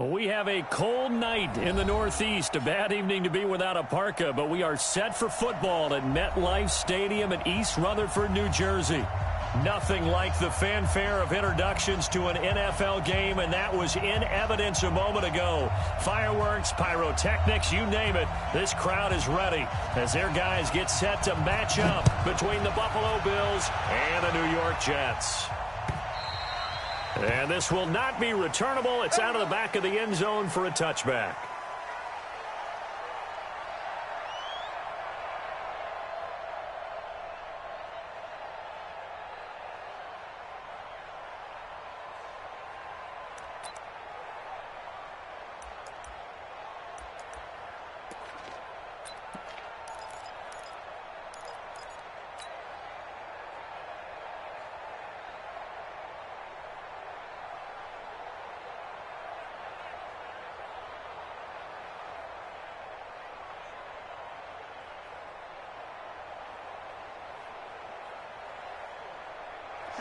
We have a cold night in the Northeast. A bad evening to be without a parka, but we are set for football at MetLife Stadium in East Rutherford, New Jersey. Nothing like the fanfare of introductions to an NFL game, and that was in evidence a moment ago. Fireworks, pyrotechnics, you name it. This crowd is ready as their guys get set to match up between the Buffalo Bills and the New York Jets. And this will not be returnable. It's out of the back of the end zone for a touchback.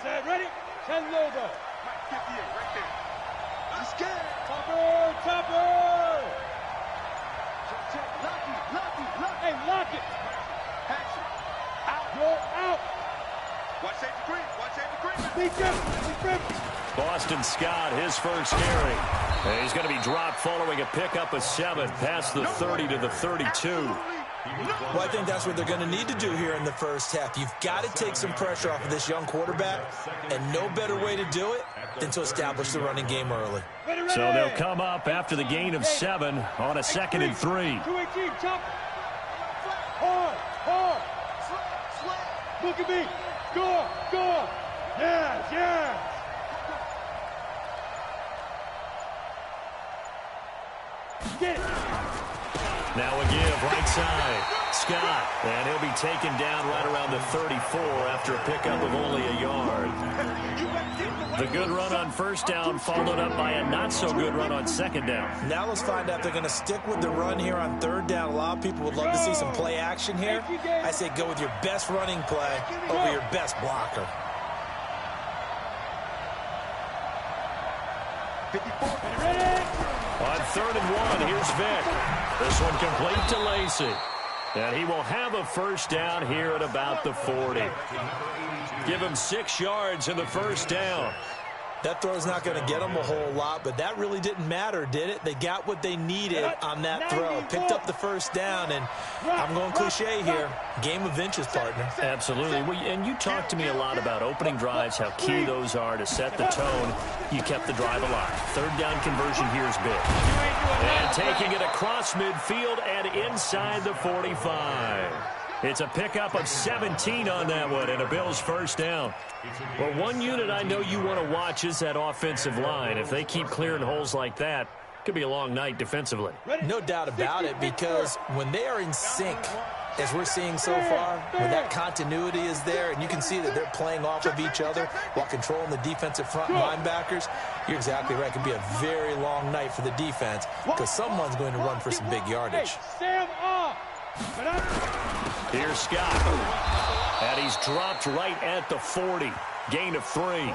Set, ready? 10 logo. Right 58, right there. Let's get it. Chopper, chopper. Check, lock it. Hey, lock it. Pass it. Out. Go out. Watch safety green. Watch safety green. Be different. Boston Scott, his first carry. And he's going to be dropped following a pickup of 7 past the 30 to the 32. Well, I think that's what they're going to need to do here in the first half. You've got to take some pressure off of this young quarterback, and no better way to do it than to establish the running game early. So they'll come up after the gain of 7 on a 2nd and 3. 218, chop. Hard. Look at me. Go. Yes. Get it. Now a give right side. Scott, and he'll be taken down right around the 34 after a pickup of only a yard. The good run on first down followed up by a not-so-good run on second down. Now let's find out if they're going to stick with the run here on third down. A lot of people would love to see some play action here. I say go with your best running play over your best blocker. 54. Ready? On 3rd and 1, here's Vick. This one complete to Lacey. And he will have a first down here at about the 40. Give him 6 yards in the first down. That throw's not going to get them a whole lot, but that really didn't matter, did it? They got what they needed on that throw. Picked up the first down, and I'm going cliche here. Game of inches, partner. Absolutely. And you talked to me a lot about opening drives, how key those are to set the tone. You kept the drive alive. 3rd down conversion here is big. And taking it across midfield and inside the 45. It's a pickup of 17 on that one and a Bills first down. Well, one unit I know you want to watch is that offensive line. If they keep clearing holes like that, it could be a long night defensively. No doubt about it, because when they are in sync, as we're seeing so far, when that continuity is there and you can see that they're playing off of each other while controlling the defensive front linebackers, you're exactly right. It could be a very long night for the defense because someone's going to run for some big yardage. Sam off. Here's Scott. And he's dropped right at the 40. Gain of 3.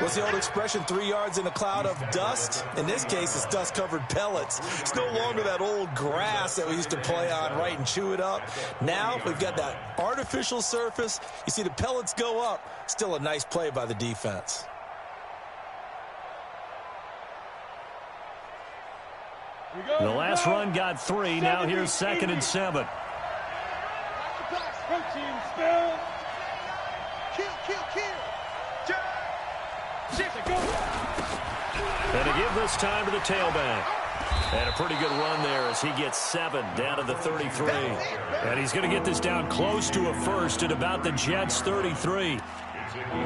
What's the old expression, 3 yards in a cloud of dust? In this case, it's dust-covered pellets. It's no longer that old grass that we used to play on, right, and chew it up. Now we've got that artificial surface. You see the pellets go up. Still a nice play by the defense. The last run got 3. Now here's 2nd and 7. Protein spill. Kill. And to give this time to the tailback. And a pretty good run there as he gets 7 down to the 33. And he's going to get this down close to a first at about the Jets' 33.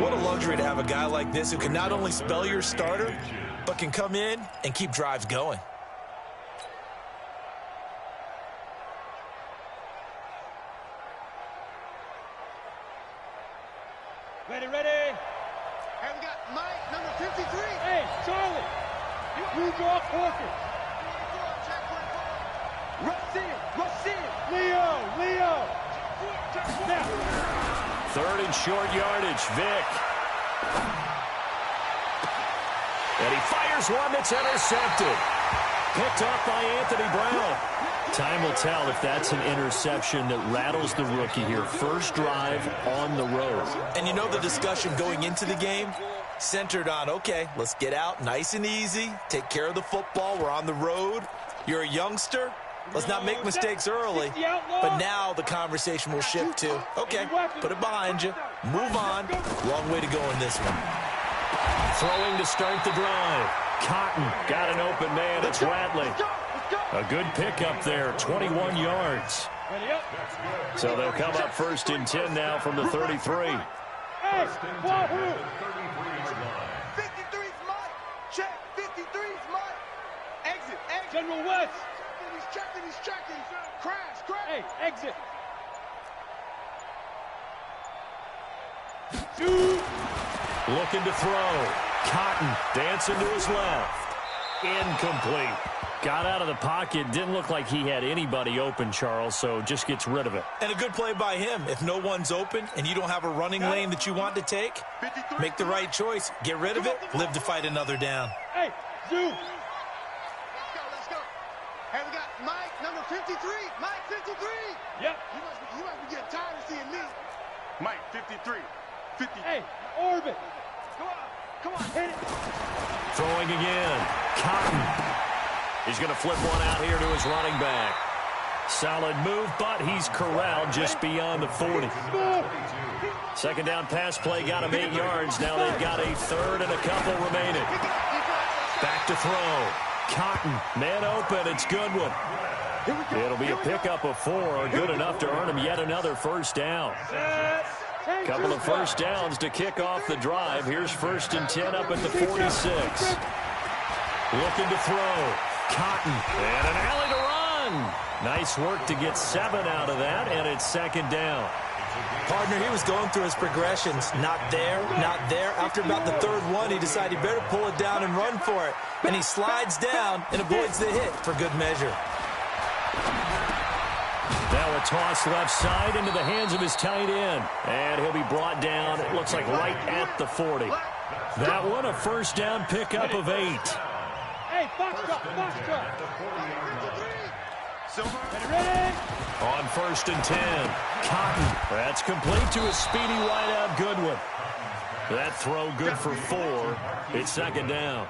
What a luxury to have a guy like this who can not only spell your starter, but can come in and keep drives going. Ready. And we got Mike, number 53. Hey, Charlie. You go off Porter. Rush in. Leo. Now. 3rd and short yardage. Vick. And he fires one that's intercepted. Picked off by Anthony Brown. Time will tell if that's an interception that rattles the rookie here. First drive on the road. And you know the discussion going into the game centered on, okay, let's get out nice and easy, take care of the football, we're on the road. You're a youngster, let's not make mistakes early. But now the conversation will shift to, okay, put it behind you, move on. Long way to go in this one. Throwing to start the drive. Cotton got an open man. It's Radley. A good pickup there, 21 yards. So they'll come up first and 10 now from the 33. Hey, 53's Mike. Check, 53's Mike. Exit. General West. He's checking. Crash. Hey, exit. Shoot. Looking to throw. Cotton dancing to his left. Incomplete. Got out of the pocket. Didn't look like he had anybody open, Charles, so just gets rid of it. And a good play by him. If no one's open and you don't have a running lane that you want to take, make the right choice. Get rid of it. Live to fight another down. Hey, Zoo. Let's go. Hey, we got Mike, number 53. Mike, 53. Yep. You must be getting tired of seeing me. Mike, 53. 50. Hey, Orbit. Come on, hit it. Throwing again. Cotton. He's going to flip one out here to his running back. Solid move, but he's corralled just beyond the 40. Second down pass play got him 8 yards. Now they've got a third and a couple remaining. Back to throw. Cotton, man open. It's Goodwin. It'll be a pickup of 4, good enough to earn him yet another first down. Couple of first downs to kick off the drive. Here's first and 10 up at the 46. Looking to throw. Cotton, and an alley to run. Nice work to get 7 out of that, and it's second down. Partner, he was going through his progressions. Not there, not there. After about the third one, he decided he better pull it down and run for it. And he slides down and avoids the hit for good measure. Now a toss left side into the hands of his tight end. And he'll be brought down, it looks like right at the 40. That one, a first down pickup of 8. Hey, box truck. Ready? On first and 10, Cotton. That's complete to a speedy wideout Goodwin. That throw good for 4. It's second down.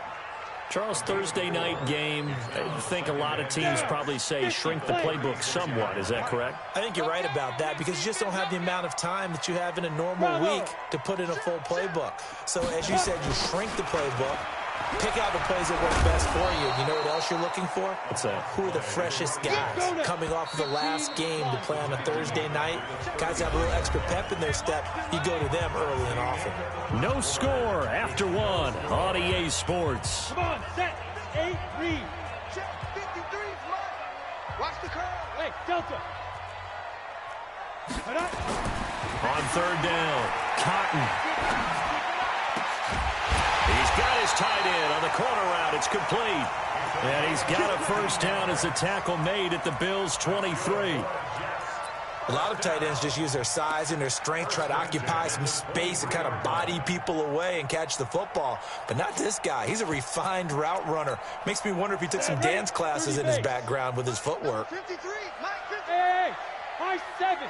Charles, Thursday night game, I think a lot of teams probably say shrink the playbook somewhat. Is that correct? I think you're right about that because you just don't have the amount of time that you have in a normal week to put in a full playbook. So as you said, you shrink the playbook, pick out the plays that work best for you. You know what else you're looking for? What's that? Who are the freshest guys coming off of the last game to play on a Thursday night? Guys have a little extra pep in their step. You go to them early and often. No score after 1 on EA Sports. Come on, set. 8, read. Check, 53's Mike. Watch the curve. Hey, Delta. On third down, Cotton. He's got his tight end on the corner route. It's complete. And he's got a first down as the tackle made at the Bills' 23. A lot of tight ends just use their size and their strength, try to occupy some space and kind of body people away and catch the football. But not this guy. He's a refined route runner. Makes me wonder if he took some dance classes in his background with his footwork. 53, Mike, 53. Hey, high 7.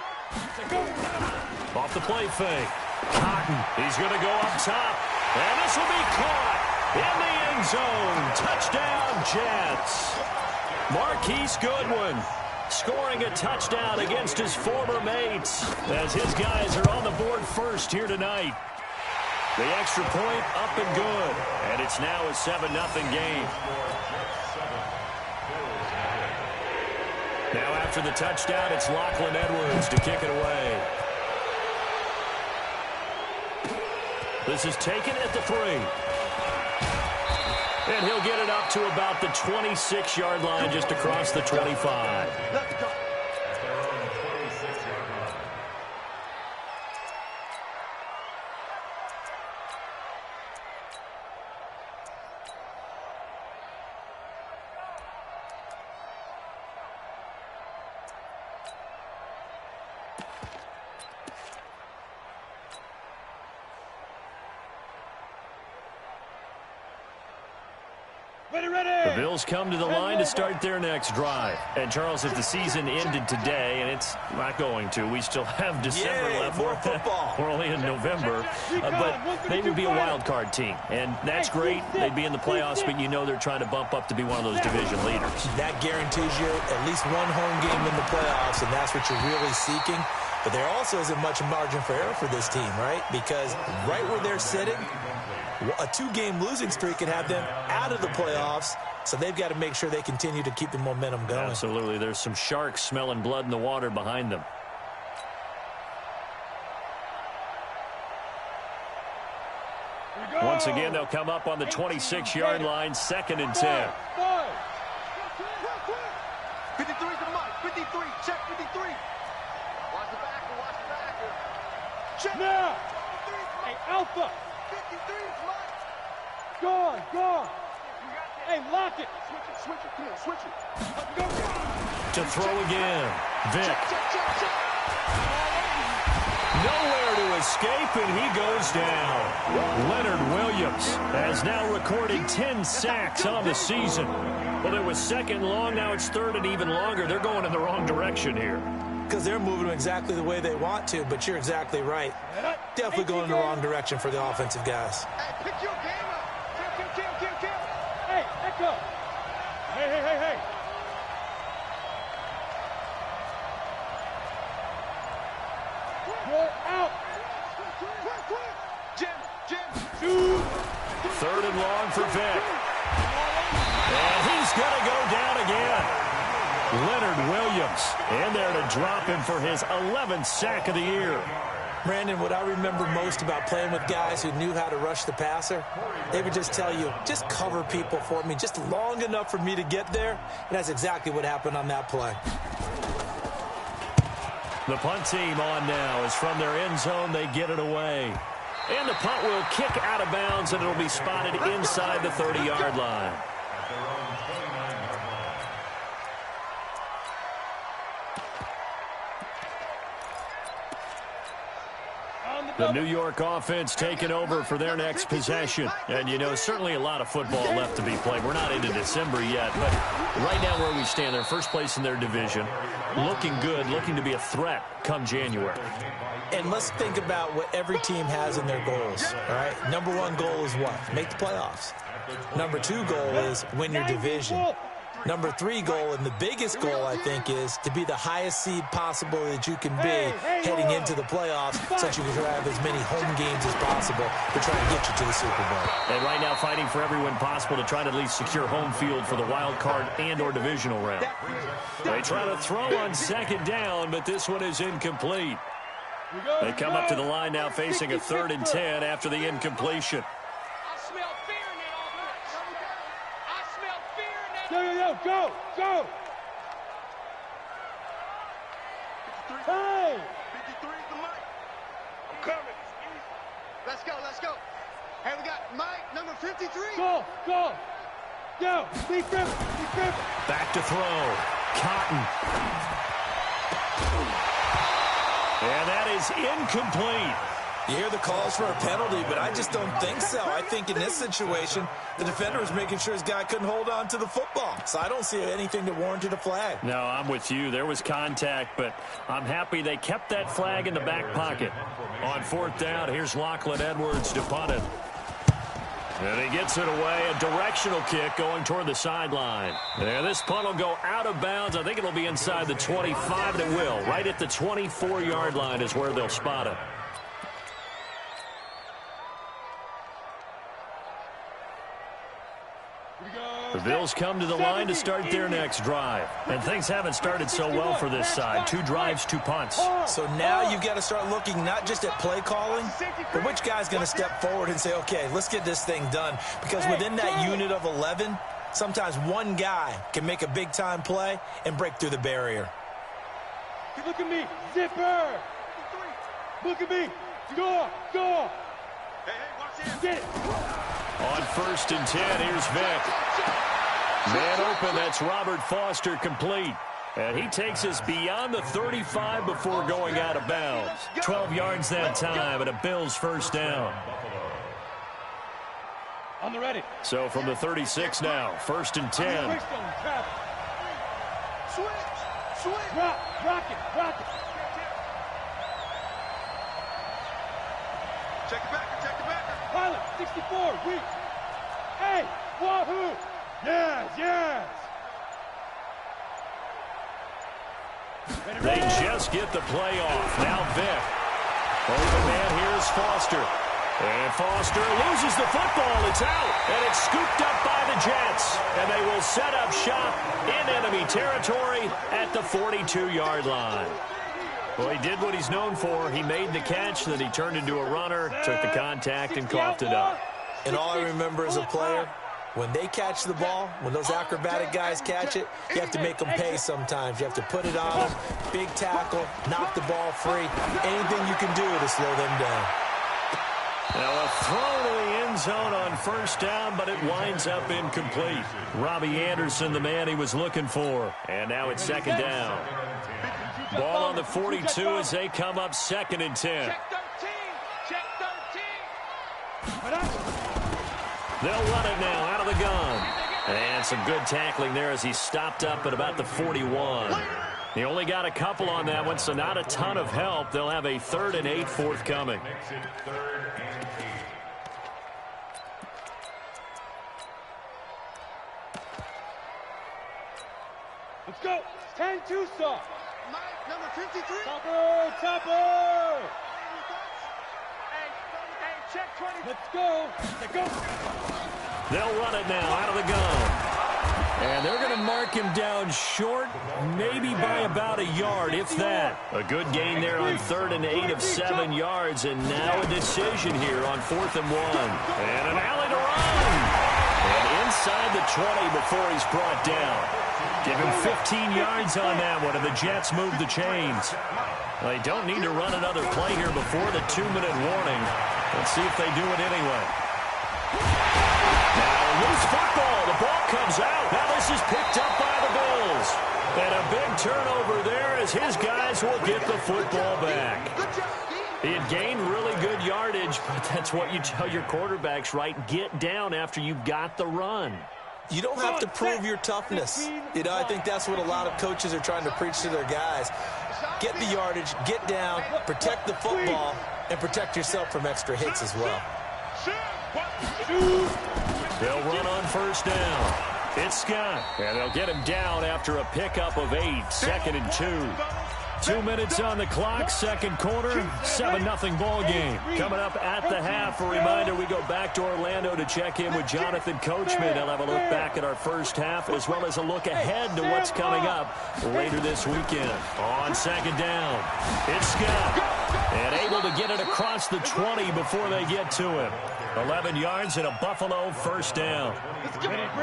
Off the play fake. Cotton, he's going to go up top. And this will be caught in the end zone. Touchdown, Jets. Marquise Goodwin scoring a touchdown against his former mates as his guys are on the board first here tonight. The extra point up and good. And it's now a 7-0 game. Now after the touchdown, it's Lachlan Edwards to kick it away. This is taken at the 3. And he'll get it up to about the 26-yard line just across the 25. Let's go. The Bills come to the line to start their next drive. And, Charles, if the season ended today, and it's not going to, we still have December left. More football. We're only in November. But they would be a wild card team. And that's great. They'd be in the playoffs, but you know they're trying to bump up to be one of those division leaders. That guarantees you at least one home game in the playoffs, and that's what you're really seeking. But there also isn't much margin for error for this team, right? Because right where they're sitting, a 2-game losing streak could have them out of the playoffs, so they've got to make sure they continue to keep the momentum going. Absolutely. There's some sharks smelling blood in the water behind them. Once again, they'll come up on the 26-yard line, 2nd and 10. 53's the Mike. 53. Check 53. Watch the backer. Check. Now. Hey, Alpha. 53's Mike. Gone. Hey, lock it. Switch it. Come on, switch it. Go. To throw again. Vic. Check. Nowhere to escape, and he goes down. Leonard Williams has now recorded 10 sacks on the season. Well, it was 2nd and long. Now it's 3rd and even longer. They're going in the wrong direction here. Because they're moving exactly the way they want to, but you're exactly right. Definitely going in the wrong direction for the offensive guys. Hey, pick your game up. Kill. Hey, Echo. Hey. You're out. Jim. 3rd and long for Vic. And he's going to go down again. Leonard Williams in there to drop him for his 11th sack of the year. Brandon, what I remember most about playing with guys who knew how to rush the passer, they would just tell you, just cover people for me, just long enough for me to get there. And that's exactly what happened on that play. The punt team on now is from their end zone. They get it away. And the punt will kick out of bounds, and it'll be spotted inside the 30-yard line. The New York offense taking over for their next possession. And, you know, certainly a lot of football left to be played. We're not into December yet, but right now where we stand, they're first place in their division. Looking good, looking to be a threat come January. And let's think about what every team has in their goals, all right? Number 1 goal is what? Make the playoffs. Number 2 goal is win your division. Number 3 goal, and the biggest goal, I think, is to be the highest seed possible that you can be heading into the playoffs so that you can have as many home games as possible to try and get you to the Super Bowl. And right now fighting for every win possible to try to at least secure home field for the wild card and or divisional round. They try to throw on 2nd down, but this one is incomplete. They come up to the line now facing a 3rd and 10 after the incompletion. Go. Hey. 53's the Mike. I'm coming. Let's go. Hey, we got Mike, number 53. Go. Be careful. Back to throw. Cotton. And that is incomplete. You hear the calls for a penalty, but I just don't think so. I think in this situation, the defender was making sure his guy couldn't hold on to the football. So I don't see anything that warranted a flag. No, I'm with you. There was contact, but I'm happy they kept that flag in the back pocket. On 4th down, here's Lachlan Edwards to punt it. And he gets it away, a directional kick going toward the sideline. And this punt will go out of bounds. I think it'll be inside the 25, and it will. Right at the 24-yard line is where they'll spot it. The Bills come to the line to start their next drive. And things haven't started so well for this side. 2 drives, 2 punts. So now you've got to start looking not just at play calling, but which guy's going to step forward and say, okay, let's get this thing done. Because within that unit of 11, sometimes one guy can make a big-time play and break through the barrier. Look at me. Zipper. Look at me. Go. Hey, watch it. Get it. On 1st and 10, here's Vic. Man open, that's Robert Foster complete. And he takes us beyond the 35 before going out of bounds. 12 yards that time, and a Bills first down. On the ready. So from the 36 now, 1st and 10. Switch. Rock it. Check it back. Pilot, 64, weak. Hey, wahoo! Yes. They just get the play off. Now Vick. Open man, here's Foster. And Foster loses the football. It's out. And it's scooped up by the Jets. And they will set up shop in enemy territory at the 42-yard line. Well, he did what he's known for. He made the catch, then he turned into a runner, took the contact, and coughed it up. And all I remember as a player, when they catch the ball, when those acrobatic guys catch it, you have to make them pay sometimes. You have to put it on them, big tackle, knock the ball free, anything you can do to slow them down. Now a throw to the end zone on 1st down, but it winds up incomplete. Robbie Anderson, the man he was looking for. And now it's 2nd down. Ball on the 42 as they come up 2nd and 10. Check 13. They'll run it now out of the gun. And some good tackling there as he stopped up at about the 41. He only got a couple on that one, so not a ton of help. They'll have a 3rd and 8 forthcoming. Let's go. 10-2 soft. Mike, number 53. Topper. Hey, check 20. Let's go. They'll run it now out of the gun. And they're going to mark him down short, maybe by about a yard, if that. A good gain there on 3rd and 8 of 7 yards, and now a decision here on 4th and 1. And an alley to run. And inside the 20 before he's brought down. Give him 15 yards on that one, and the Jets move the chains. They don't need to run another play here before the 2-minute warning. Let's see if they do it anyway. Now, loose football. The ball comes out. Now this is picked up by the Bills. And a big turnover there as his guys will get the football back. He had gained really good yardage, but that's what you tell your quarterbacks, right? Get down after you've got the run. You don't have to prove your toughness. You know, I think that's what a lot of coaches are trying to preach to their guys. Get the yardage, get down, protect the football, and protect yourself from extra hits as well. They'll run on 1st down. It's Scott, and they'll get him down after a pickup of 8, 2nd and 2. 2 minutes on the clock, 2nd quarter, 7-0 ball game. Coming up at the half, a reminder, we go back to Orlando to check in with Jonathan Coachman. He'll have a look back at our 1st half, as well as a look ahead to what's coming up later this weekend. On 2nd down, it's Scott, and able to get it across the 20 before they get to him. 11 yards and a Buffalo 1st down.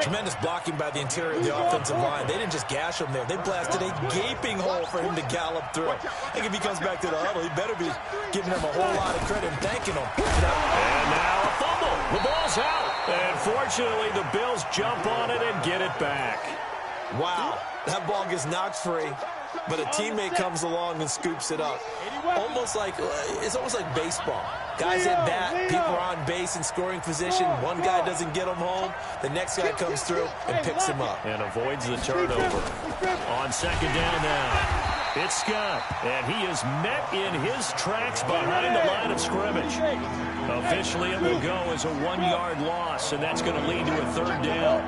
Tremendous blocking by the interior of the offensive line. They didn't just gash him there. They blasted a gaping hole for him to gallop through. I think if he comes back to the huddle, he better be giving them a whole lot of credit and thanking them. And now a fumble. The ball's out. And fortunately, the Bills jump on it and get it back. Wow. That ball gets knocked free, but a teammate comes along and scoops it up. It's almost like baseball. Guys at bat, people are on base in scoring position. One guy doesn't get him home. The next guy comes through and picks him up. And avoids the turnover. On 2nd down now. It's Scott, and he is met in his tracks behind the line of scrimmage. Officially, it will go as a 1-yard loss, and that's going to lead to a 3rd down.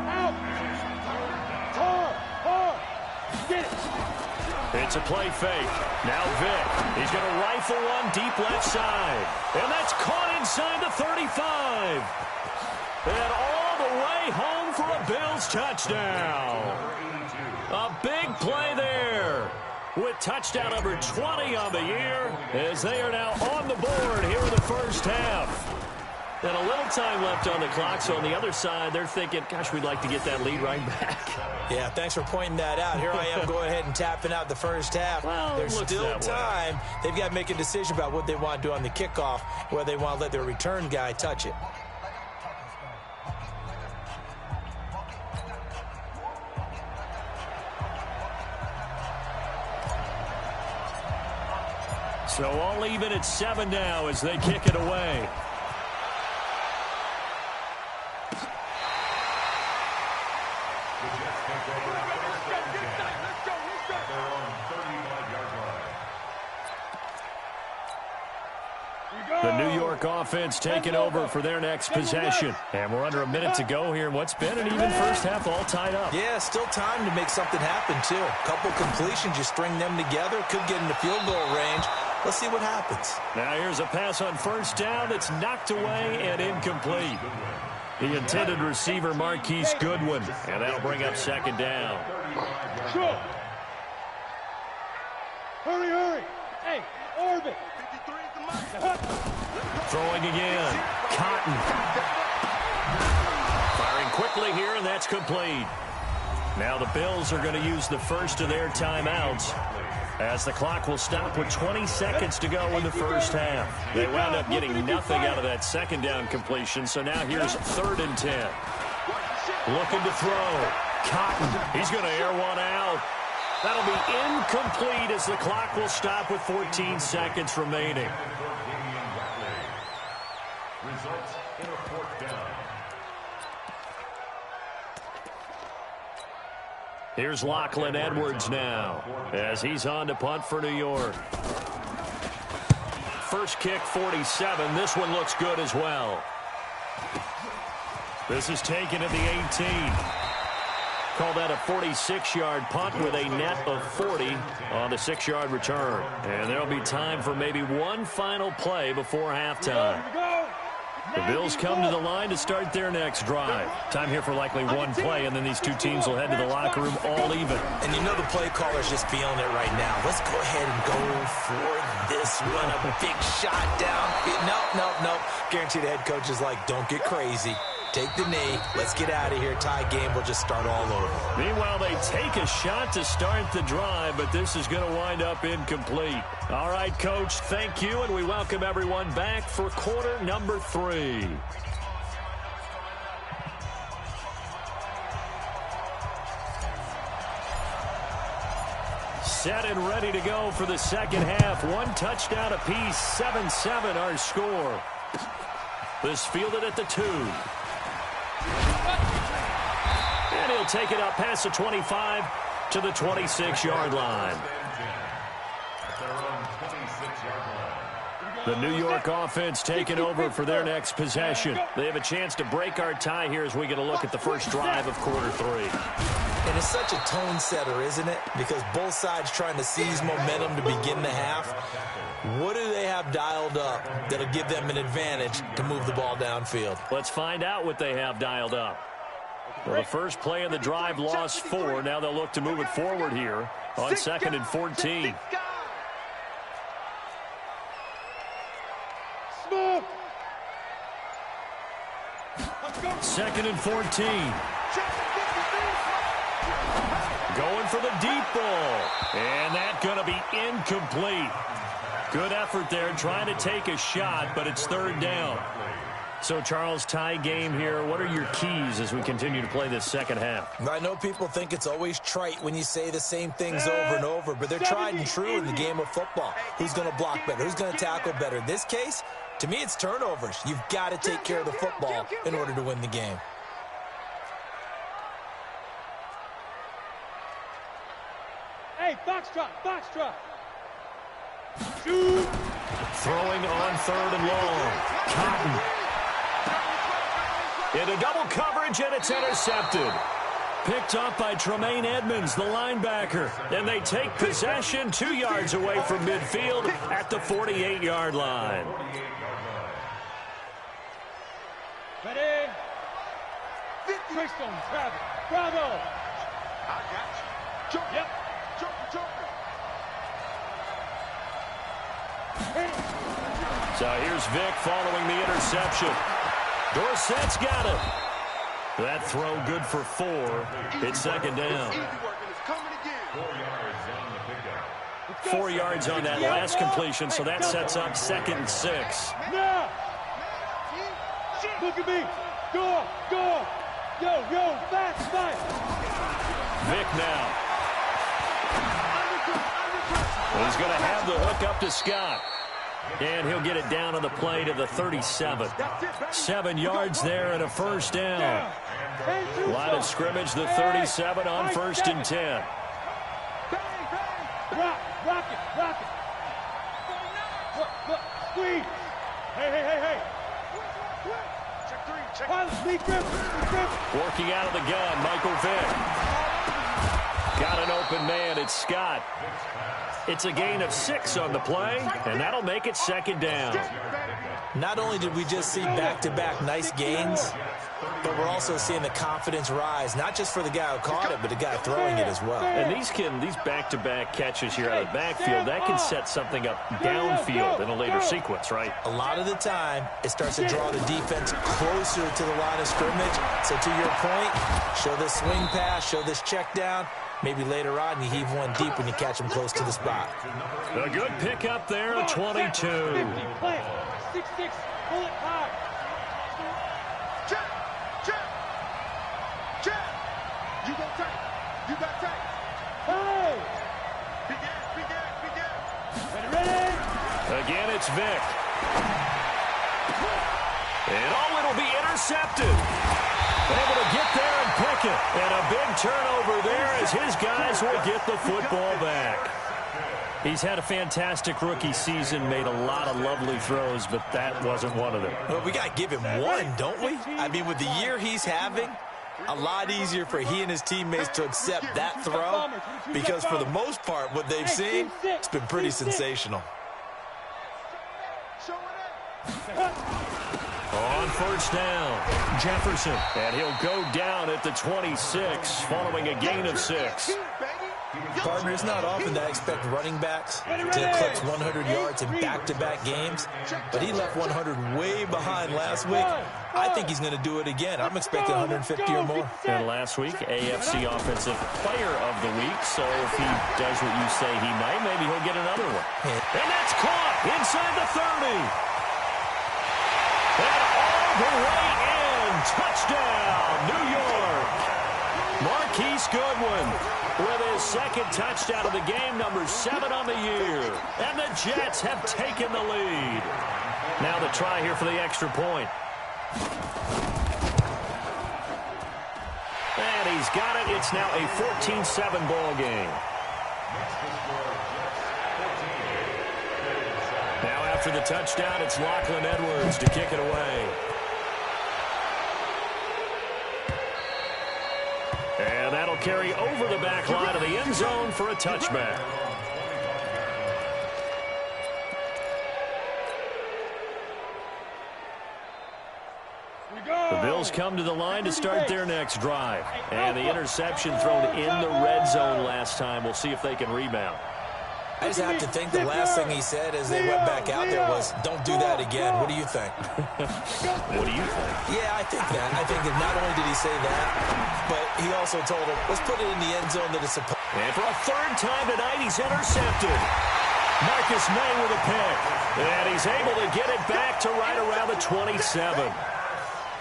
It's a play fake. Now Vick. He's going to rifle one deep left side. And that's caught inside the 35. And all the way home for a Bills touchdown. A big play there. With touchdown number 20 on the year, as they are now on the board here in the 1st half. And a little time left on the clock, so on the other side, they're thinking, gosh, we'd like to get that lead right back. Yeah, thanks for pointing that out. Here I am going ahead and tapping out the 1st half. Well, there's still time. They've got to make a decision about what they want to do on the kickoff, whether they want to let their return guy touch it. So all even at 7 now as they kick it away. The New York offense taking over for their next possession. And we're under a minute to go here in what's been an even first half, all tied up. Yeah, still time to make something happen, too. A couple completions, you string them together, could get into field goal range. Let's see what happens. Now here's a pass on first down that's knocked away and incomplete. The intended receiver, Marquise Goodwin, and that'll bring up second down. Sure. Hurry, hurry. Hey, orbit. Throwing again. Cotton. Firing quickly here, and that's complete. Now the Bills are going to use the first of their timeouts, as the clock will stop with 20 seconds to go in the first half. They wound up getting nothing out of that second down completion, so now here's 3rd and 10. Looking to throw. Cotton. He's going to air one out. That'll be incomplete as the clock will stop with 14 seconds remaining. Results in a 4th down. Here's Lachlan Edwards now, as he's on to punt for New York. First kick, 47. This one looks good as well. This is taken at the 18. Call that a 46-yard punt with a net of 40 on the 6-yard return. And there'll be time for maybe one final play before halftime. The Bills come to the line to start their next drive. Time here for likely one play, and then these two teams will head to the locker room all even. And you know the play caller's just feeling it right now. Let's go ahead and go for this one. A big shot down. Nope. Guarantee the head coach is like, don't get crazy. Take the knee. Let's get out of here. Tie game. We'll just start all over. Meanwhile, they take a shot to start the drive, but this is going to wind up incomplete. All right, Coach, thank you, and we welcome everyone back for quarter number 3. Set and ready to go for the second half. One touchdown apiece, 7-7 our score. This fielded at the 2. And he'll take it up past the 25 to the 26-yard line. The New York offense taking over for their next possession. They have a chance to break our tie here as we get a look at the first drive of quarter 3. And it's such a tone setter, isn't it? Because both sides trying to seize momentum to begin the half. What do they have dialed up that'll give them an advantage to move the ball downfield? Let's find out what they have dialed up. Well, the first play of the drive lost 4. Now they'll look to move it forward here on 2nd and 14. Smoke. 2nd and 14. Going for the deep ball. And that's going to be incomplete. Good effort there, trying to take a shot, but it's 3rd down. So, Charles, tie game here. What are your keys as we continue to play this second half? I know people think it's always trite when you say the same things over and over, but they're tried and true in the game of football. Who's going to block better? Who's going to tackle better? In this case, to me, it's turnovers. You've got to take care of the football in order to win the game. Hey, foxtrot. Shoot. Throwing on 3rd and long. Cotton. Into double coverage, and it's intercepted. Picked up by Tremaine Edmonds, the linebacker. And they take possession 2 yards away from midfield at the 48-yard line. Ready? Christian, Travis. Bravo. I got you. Jump. Yep. Jump. So here's Vic following the interception. Dorsett's got it. That throw good for 4. It's 2nd down. 4 yards on that last completion, so that sets up 2nd and 6. Now. Look at me. Go. Yo, fast. Vic now. He's going to have the hook up to Scott. And he'll get it down on the play to the 37. 7 yards there and a first down. Line of scrimmage, the 37 on 1st and 10. Rock it. Look, squeeze. Hey. Check 3. Working out of the gun, Michael Vick. Got an open man, it's Scott. It's a gain of 6 on the play, and that'll make it 2nd down. Not only did we just see back-to-back nice gains, but we're also seeing the confidence rise, not just for the guy who caught it, but the guy throwing it as well. And these back-to-back catches here out of the backfield, that can set something up downfield in a later sequence, right? A lot of the time, it starts to draw the defense closer to the line of scrimmage. So to your point, show this swing pass, show this check down. Maybe later on you heave one deep when you catch him close to the spot. A good pickup there, 22. 6-6, pull it hard. Check. You got tight. Oh! Begin. Ready? Again, it's Vick. And it'll be intercepted. Able to get there and pick it. And a big turnover there as his guys will get the football back. He's had a fantastic rookie season, made a lot of lovely throws, but that wasn't one of them. Well, we got to give him one, don't we? I mean, with the year he's having, a lot easier for he and his teammates to accept that throw because for the most part, what they've seen, it's been pretty sensational. On 1st down, Jefferson. And he'll go down at the 26 following a gain of 6. Partner, it's not often that I expect running backs to eclipse 100 yards in back-to-back games, but he left 100 way behind last week. I think he's going to do it again. I'm expecting 150 or more. And last week, AFC Offensive Player of the Week, so if he does what you say he might, maybe he'll get another one. And that's caught inside the 30. And all the way in. Touchdown, New York. Marquise Goodwin with his 2nd touchdown of the game, number 7 on the year. And the Jets have taken the lead. Now the try here for the extra point. And he's got it. It's now a 14-7 ball game. Now after the touchdown, it's Lachlan Edwards to kick it away. And that'll carry over the back line of the end zone for a touchback. The Bills come to the line to start their next drive. And the interception thrown in the red zone last time. We'll see if they can rebound. I just have to think the last thing he said as they went back out there was, don't do that again. What do you think? What do you think? Yeah, I think that. I think that not only did he say that, but he also told him, let's put it in the end zone that it's supposed. And for a 3rd time tonight, he's intercepted. Marcus May with a pick. And he's able to get it back to right around the 27.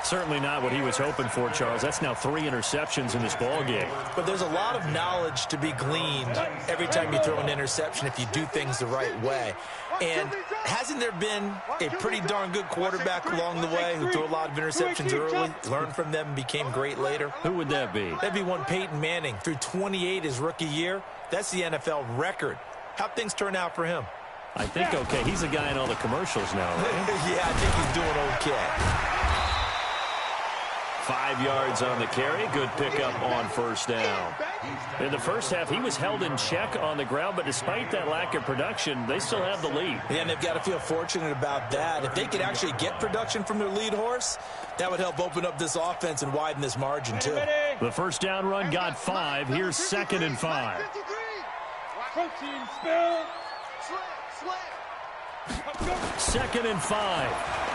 Certainly not what he was hoping for, Charles. That's now 3 interceptions in this ball game. But there's a lot of knowledge to be gleaned every time you throw an interception if you do things the right way. And hasn't there been a pretty darn good quarterback along the way who threw a lot of interceptions early, learned from them, and became great later? Who would that be? That'd be one Peyton Manning. Threw 28 his rookie year. That's the NFL record. How'd things turn out for him? I think okay. He's a guy in all the commercials now, right? Yeah, I think he's doing okay. 5 yards on the carry. Good pickup on 1st down. In the first half, he was held in check on the ground, but despite that lack of production, they still have the lead. Yeah, and they've got to feel fortunate about that. If they could actually get production from their lead horse, that would help open up this offense and widen this margin, too. The 1st down run got 5. Here's 2nd and 5. Protein spill. 2nd and 5.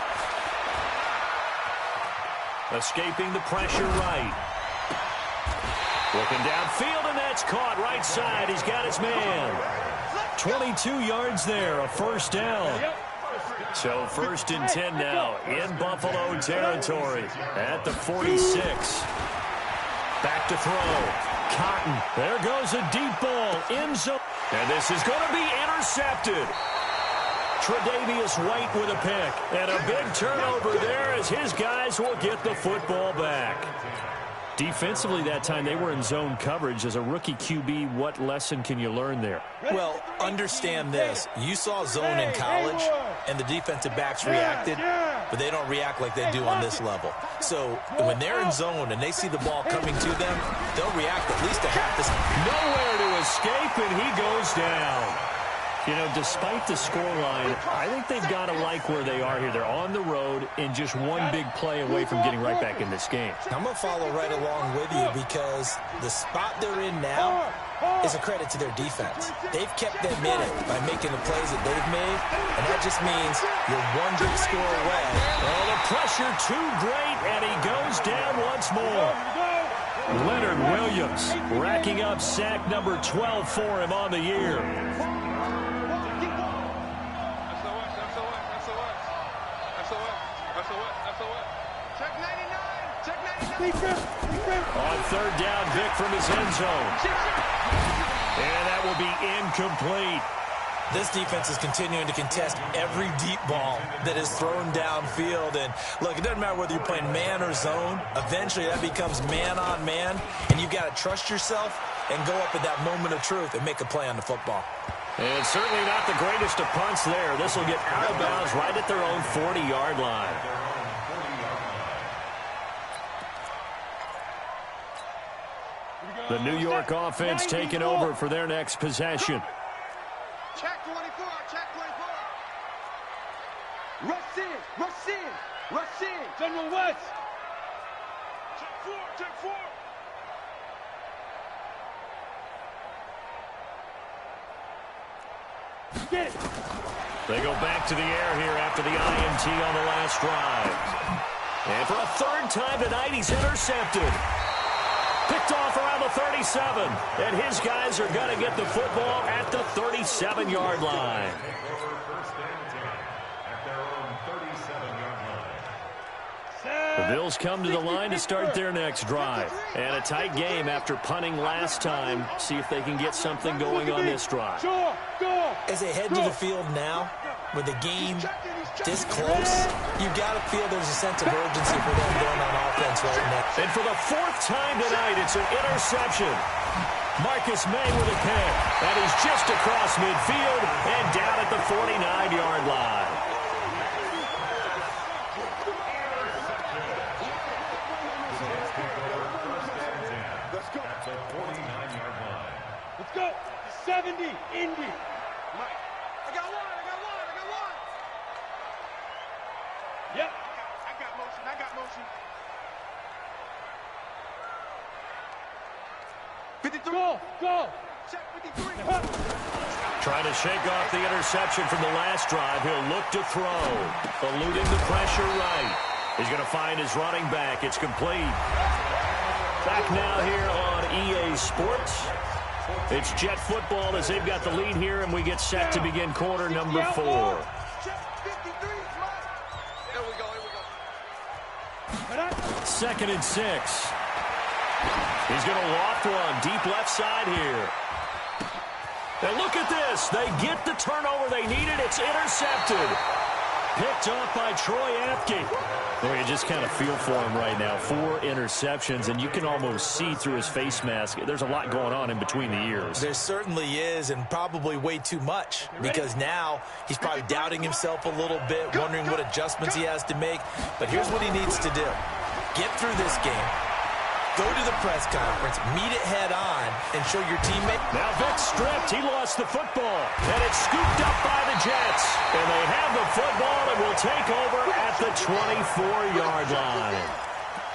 Escaping the pressure right. Looking downfield, and that's caught right side. He's got his man. 22 yards there, a 1st down. So 1st and 10 now in Buffalo territory at the 46. Back to throw. Cotton. There goes a deep ball. End zone. And this is going to be intercepted. Tre'Davious White with a pick. And a big turnover there as his guys will get the football back. Defensively that time, they were in zone coverage. As a rookie QB, what lesson can you learn there? Well, understand this. You saw zone in college, and the defensive backs reacted, but they don't react like they do on this level. So when they're in zone and they see the ball coming to them, they'll react at least a half the time. Nowhere to escape, and he goes down. You know, despite the scoreline, I think they've got to like where they are here. They're on the road and just one big play away from getting right back in this game. I'm going to follow right along with you because the spot they're in now is a credit to their defense. They've kept them in it by making the plays that they've made, and that just means you're one big score away. Well, the pressure too great, and he goes down once more. Leonard Williams racking up sack number 12 for him on the year. On third down, Vic from his end zone. And that will be incomplete. This defense is continuing to contest every deep ball that is thrown downfield. And, look, it doesn't matter whether you're playing man or zone. Eventually, that becomes man-on-man, and you've got to trust yourself and go up at that moment of truth and make a play on the football. And certainly not the greatest of punts there. This will get out of bounds right at their own 40-yard line. The New York offense taking over for their next possession. Check 24, check 24. Rush in, rush in, rush in. General West. Check 4, check 4. Get it. They go back to the air here after the INT on the last drive. And for a third time tonight, he's intercepted. Picked off around the 37. And his guys are going to get the football at the 37-yard line. The Bills come to the line to start their next drive. And a tight game after punting last time. See if they can get something going on this drive. As they head to the field now, with the game this close, you've got to feel there's a sense of urgency for them going on offense right now. And for the fourth time tonight, it's an interception. Marcus May with a pick. And he's just across midfield and down at the 49-yard line. Let's go. That's a 49-yard line. Let's go. 70, Indy. Mike. I got one. Yep. I got motion. 53. Go. Check 53. Trying to shake off the interception from the last drive. He'll look to throw. Eluding the pressure right. He's going to find his running back. It's complete. Back now here on EA Sports. It's Jet football as they've got the lead here, and we get set to begin quarter number 4. Second and 6. He's going to loft one deep left side here. And look at this. They get the turnover they needed. It's intercepted. Picked off by Troy Apke. Well, you just kind of feel for him right now. 4 interceptions, and you can almost see through his face mask. There's a lot going on in between the ears. There certainly is, and probably way too much, because now he's probably doubting himself a little bit, wondering what adjustments he has to make. But here's what he needs to do. Get through this game. Go to the press conference, meet it head on, and show your teammate. Now Vic stripped. He lost the football. And it's scooped up by the Jets. And they have the football and will take over at the 24-yard line.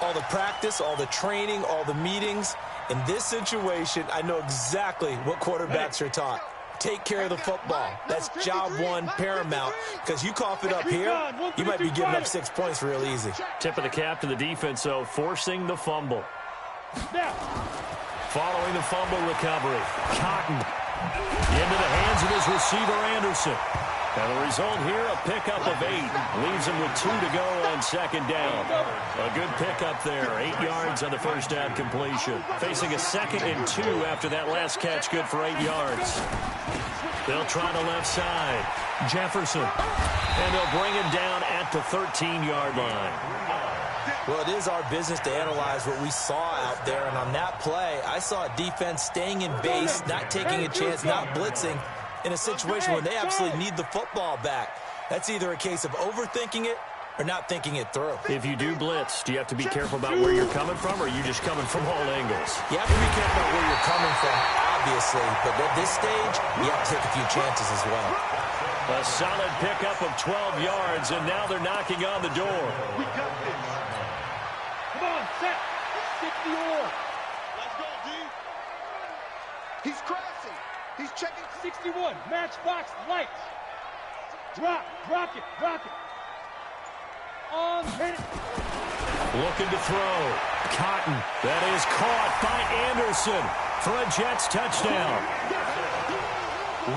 All the practice, all the training, all the meetings. In this situation, I know exactly what quarterbacks are taught. Take care of the football. That's job one, paramount. Because you cough it up here, you might be giving up 6 points real easy. Tip of the cap to the defense, though, forcing the fumble. Following the fumble recovery, Cotton into the hands of his receiver, Anderson. And the result here, a pickup of 8. Leaves him with 2 to go on second down. A good pickup there. 8 yards on the first down completion. Facing a 2nd and 2 after that last catch, good for 8 yards. They'll try the left side. Jefferson. And they'll bring him down at the 13-yard line. Well, it is our business to analyze what we saw out there. And on that play, I saw a defense staying in base, not taking a chance, not blitzing in a situation where they absolutely need the football back. That's either a case of overthinking it or not thinking it through. If you do blitz, do you have to be careful about where you're coming from, or are you just coming from all angles? You have to be careful about where you're coming from, obviously. But at this stage, you have to take a few chances as well. A solid pickup of 12 yards, and now they're knocking on the door. We got this. Come on, set. Stick the oar. Let's go, D. He's crashing. He's checking. 61, matchbox lights. Drop it. On, hit it. Looking to throw. Cotton. That is caught by Anderson for a Jets touchdown.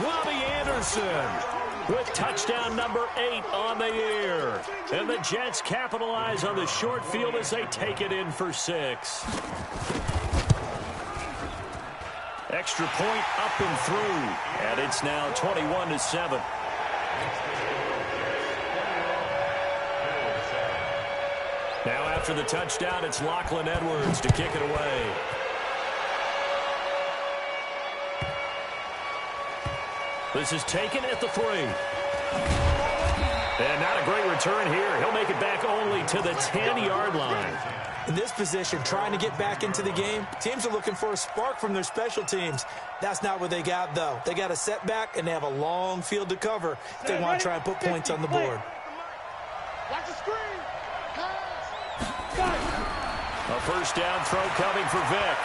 Robbie Anderson with touchdown number 8 on the year. And the Jets capitalize on the short field as they take it in for 6. Extra point up and through. And it's now 21-7. Now after the touchdown, it's Lachlan Edwards to kick it away. This is taken at the 3. And not a great return here. He'll make it back only to the 10-yard line. In this position, trying to get back into the game, teams are looking for a spark from their special teams. That's not what they got, though. They got a setback, and they have a long field to cover if they want to try and put points on the board. Watch the screen. A first down throw coming for Vick.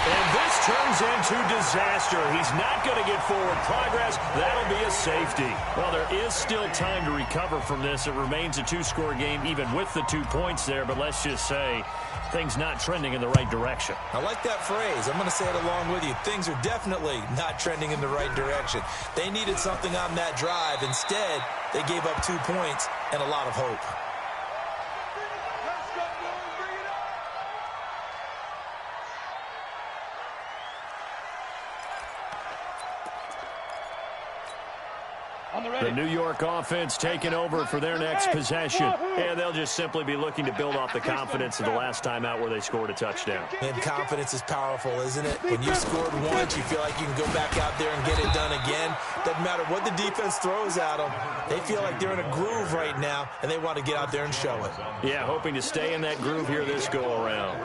And this turns into disaster. He's not going to get forward progress. That'll be a safety. Well, there is still time to recover from this. It remains a 2-score game, even with the 2 points there. But let's just say things not trending in the right direction. I like that phrase. I'm going to say it along with you. Things are definitely not trending in the right direction. They needed something on that drive. Instead, they gave up 2 points and a lot of hope. The New York offense taking over for their next possession. And they'll just simply be looking to build off the confidence of the last time out where they scored a touchdown. And confidence is powerful, isn't it? When you scored once, you feel like you can go back out there and get it done again. Doesn't matter what the defense throws at them. They feel like they're in a groove right now, and they want to get out there and show it. Yeah, hoping to stay in that groove here this go-around.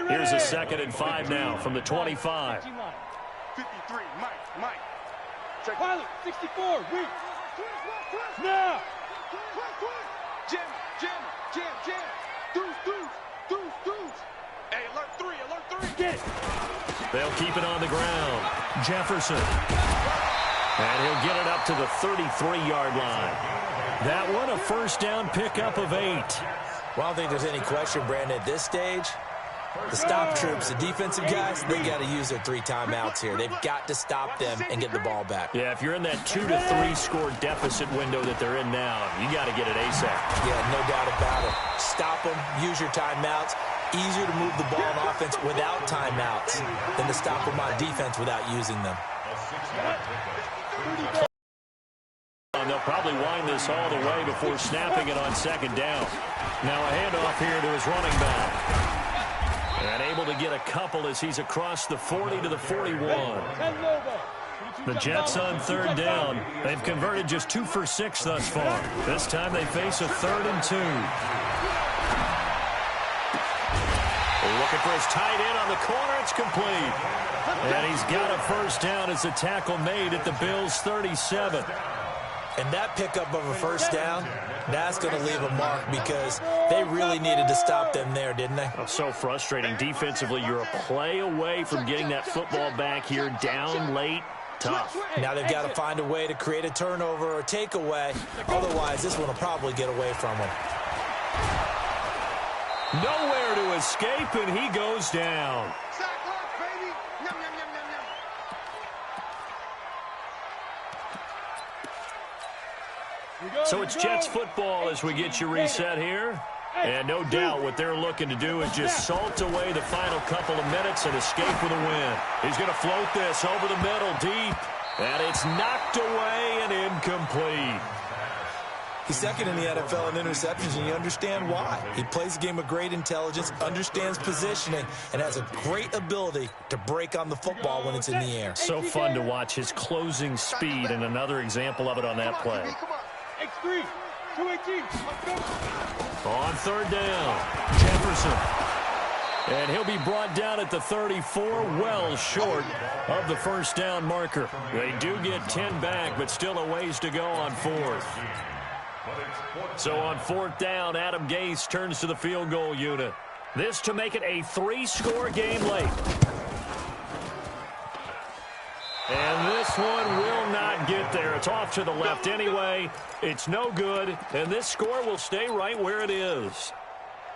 Here's a 2nd and 5 now from the 25. 53, Mike. Pilot, 64, reach. Now. Jam. Deuce. Hey, alert 3. Get it. They'll keep it on the ground. Jefferson. And he'll get it up to the 33-yard line. That one a first down pickup of 8. Well, I don't think there's any question, Brandon, at this stage. The stop troops, the defensive guys, they got to use their 3 timeouts here. They've got to stop them and get the ball back. Yeah, if you're in that 2 to 3 score deficit window that they're in now, you got to get it ASAP. Yeah, no doubt about it. Stop them, use your timeouts. Easier to move the ball on offense without timeouts than to stop them on defense without using them. And they'll probably wind this all the way before snapping it on 2nd down. Now a handoff here to his running back. And able to get a couple as he's across the 40 to the 41. The Jets on 3rd down. They've converted just 2 for 6 thus far. This time they face a 3rd and 2. Looking for his tight end on the corner. It's complete. And he's got a first down as the tackle made at the Bills' 37. And that pickup of a first down, that's going to leave a mark because they really needed to stop them there, didn't they? Oh, so frustrating. Defensively, you're a play away from getting that football back here down late. Tough. Now they've got to find a way to create a turnover or a takeaway. Otherwise, this one will probably get away from them. Nowhere to escape, and he goes down. Sack lunch, baby. Yum. So it's Jets football as we get you reset here. And no doubt what they're looking to do is just salt away the final couple of minutes and escape with a win. He's going to float this over the middle deep. And it's knocked away and incomplete. He's second in the NFL in interceptions, and you understand why. He plays a game with great intelligence, understands positioning, and has a great ability to break on the football when it's in the air. So fun to watch his closing speed, and another example of it on that play. X3, 218. On third down, Jefferson. And he'll be brought down at the 34, well short of the first down marker. They do get 10 back, but still a ways to go on fourth. So on fourth down, Adam Gase turns to the field goal unit. This to make it a 3-score game late. And this one will not get there. It's off to the left anyway. It's no good, and this score will stay right where it is.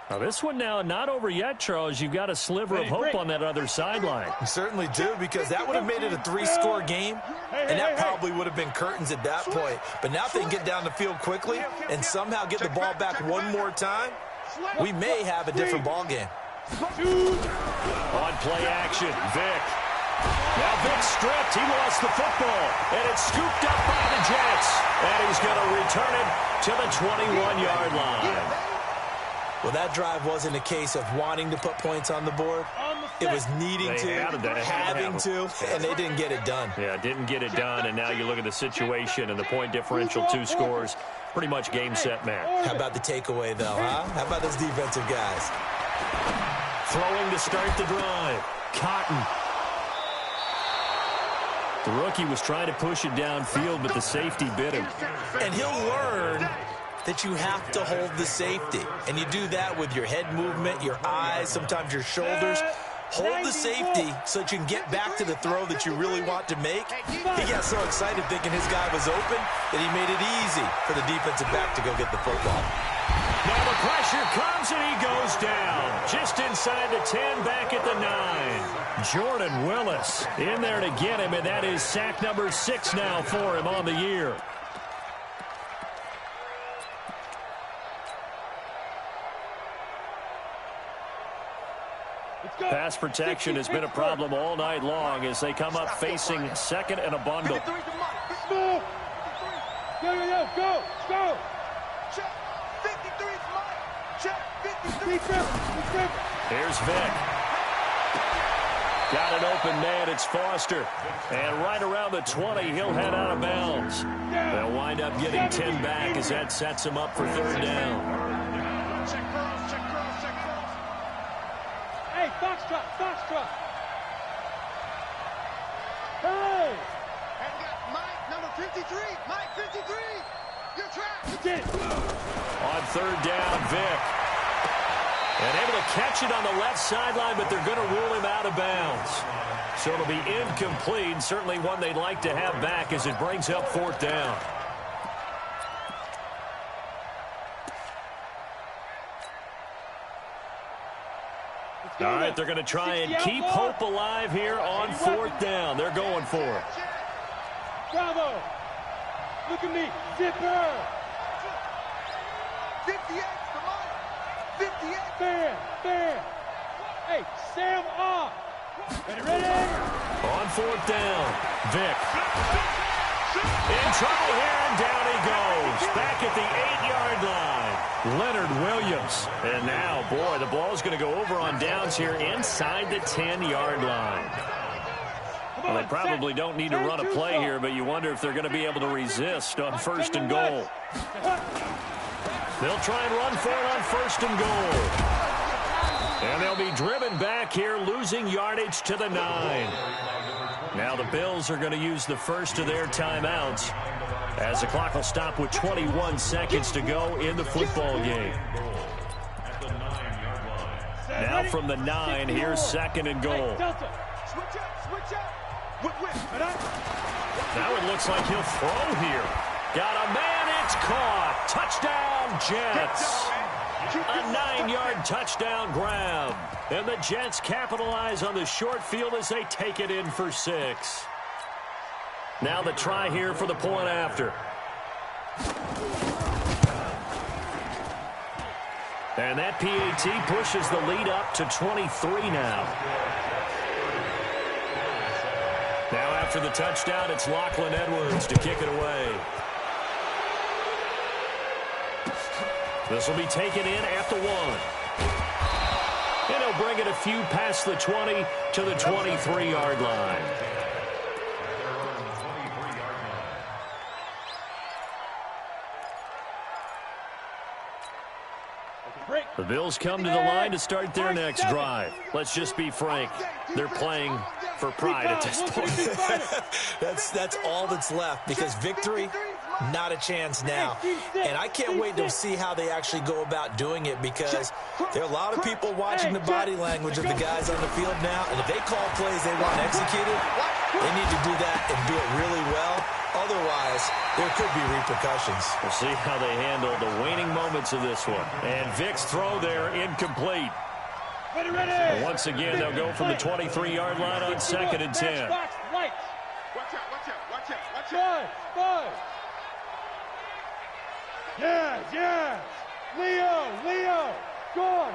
Now this one now not over yet, Charles. You've got a sliver of hope on that other sideline. You certainly do, because that would have made it a 3-score game, and that probably would have been curtains at that point. But now if they can get down the field quickly and somehow get the ball back one more time, we may have a different ball game. On play action, Vic. Now Vic stripped. He lost the football, and it's scooped up by the Jets. And he's going to return it to the 21-yard line. Well, that drive wasn't a case of wanting to put points on the board. It was needing to, having to, and they didn't get it done. Yeah, didn't get it done, and now you look at the situation and the point differential, 2 scores, pretty much game, set, match. How about the takeaway, though, huh? How about those defensive guys? Throwing to start the drive, Cotton. The rookie was trying to push it downfield, but the safety bit him. And he'll learn that you have to hold the safety. And you do that with your head movement, your eyes, sometimes your shoulders. Hold the safety so that you can get back to the throw that you really want to make. He got so excited thinking his guy was open that he made it easy for the defensive back to go get the football. Now the pressure comes and he goes down. Just inside the 10, back at the 9. Jordan Willis in there to get him, and that is sack number 6 now for him on the year. Pass protection has been a problem all night long as they come up facing second and a bundle. Go. Check. 53's mine. Check. 53. Here's Vic. Got an open man. It's Foster. And right around the 20, he'll head out of bounds. They'll wind up getting 10 back as that sets him up for third down. Hey, Foxtrot. Hey! And we got Mike, number 53. Mike, 53. You're trapped. On third down, Vic. And able to catch it on the left sideline, but they're going to rule him out of bounds. So it'll be incomplete. Certainly one they'd like to have back as it brings up fourth down. All right, they're going to try and keep hope alive here on fourth down. They're going for it. Bravo. Look at me. Zipper. 58, come on. 58. Fair. Hey, Sam off. Ready? On fourth down, Vic. In trouble here, and down he goes. Back at the 8-yard line. Leonard Williams. And now, boy, the ball's going to go over on downs here inside the 10-yard line. Well, they probably don't need to run a play here, but you wonder if they're going to be able to resist on first and goal. They'll try and run for it on first and goal. And they'll be driven back here, losing yardage to the 9. Now the Bills are going to use the first of their timeouts as the clock will stop with 21 seconds to go in the football game. Now from the 9, here's second and goal. Switch up. Now it looks like he'll throw here. Got a man, it's caught. Touchdown, Jets. A 9-yard touchdown grab. And the Jets capitalize on the short field as they take it in for 6. Now the try here for the point after. And that PAT pushes the lead up to 23 now. Now After the touchdown, it's Lachlan Edwards to kick it away. This will be taken in at the 1. And he'll bring it a few past the 20 to the 23-yard line. The Bills come to the line to start their next drive. Let's just be frank. They're playing for pride at this point. That's all that's left, because victory, not a chance now. And I can't wait to see how they actually go about doing it, because there are a lot of people watching the body language of the guys on the field now. And if they call plays they want executed, they need to do that and do it really well. Otherwise, there could be repercussions. We'll see how they handle the waning moments of this one. And Vic's throw there, incomplete. And once again, they'll go from the 23-yard line on 2nd and 10. Watch out. Yeah. Leo. Go on.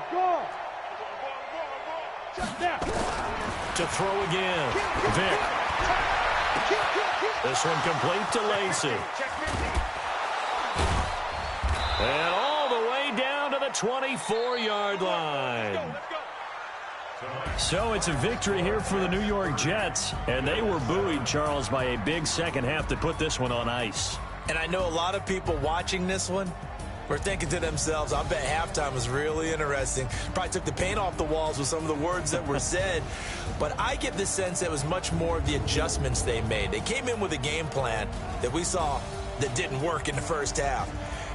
To throw again. Vic. This one complete to Lacey. And all the way down to the 24-yard line. So it's a victory here for the New York Jets. And they were buoyed, Charles, by a big second half to put this one on ice. And I know a lot of people watching this one were thinking to themselves, I bet halftime was really interesting. Probably took the paint off the walls with some of the words that were said. But I get the sense it was much more of the adjustments they made. They came in with a game plan that we saw that didn't work in the first half.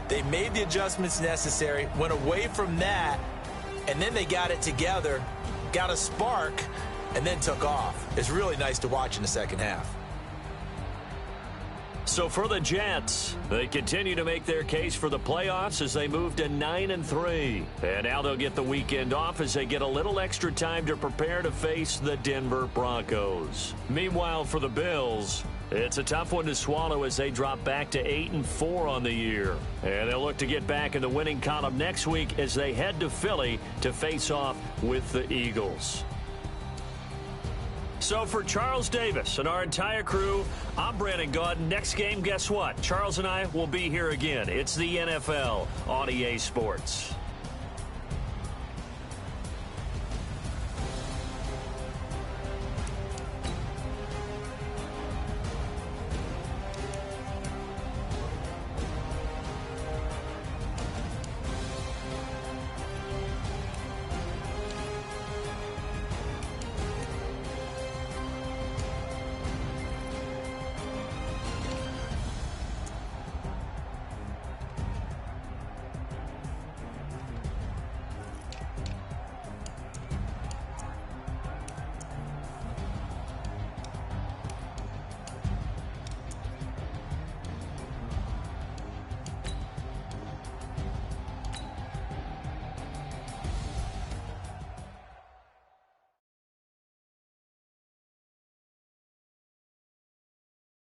They made the adjustments necessary, went away from that, and then they got it together, got a spark, and then took off. It's really nice to watch in the second half. So for the Jets, they continue to make their case for the playoffs as they move to 9-3. And now they'll get the weekend off as they get a little extra time to prepare to face the Denver Broncos. Meanwhile, for the Bills, it's a tough one to swallow as they drop back to 8-4 on the year. And they'll look to get back in the winning column next week as they head to Philly to face off with the Eagles. So for Charles Davis and our entire crew, I'm Brandon Gaudin. Next game, guess what? Charles and I will be here again. It's the NFL on EA Sports.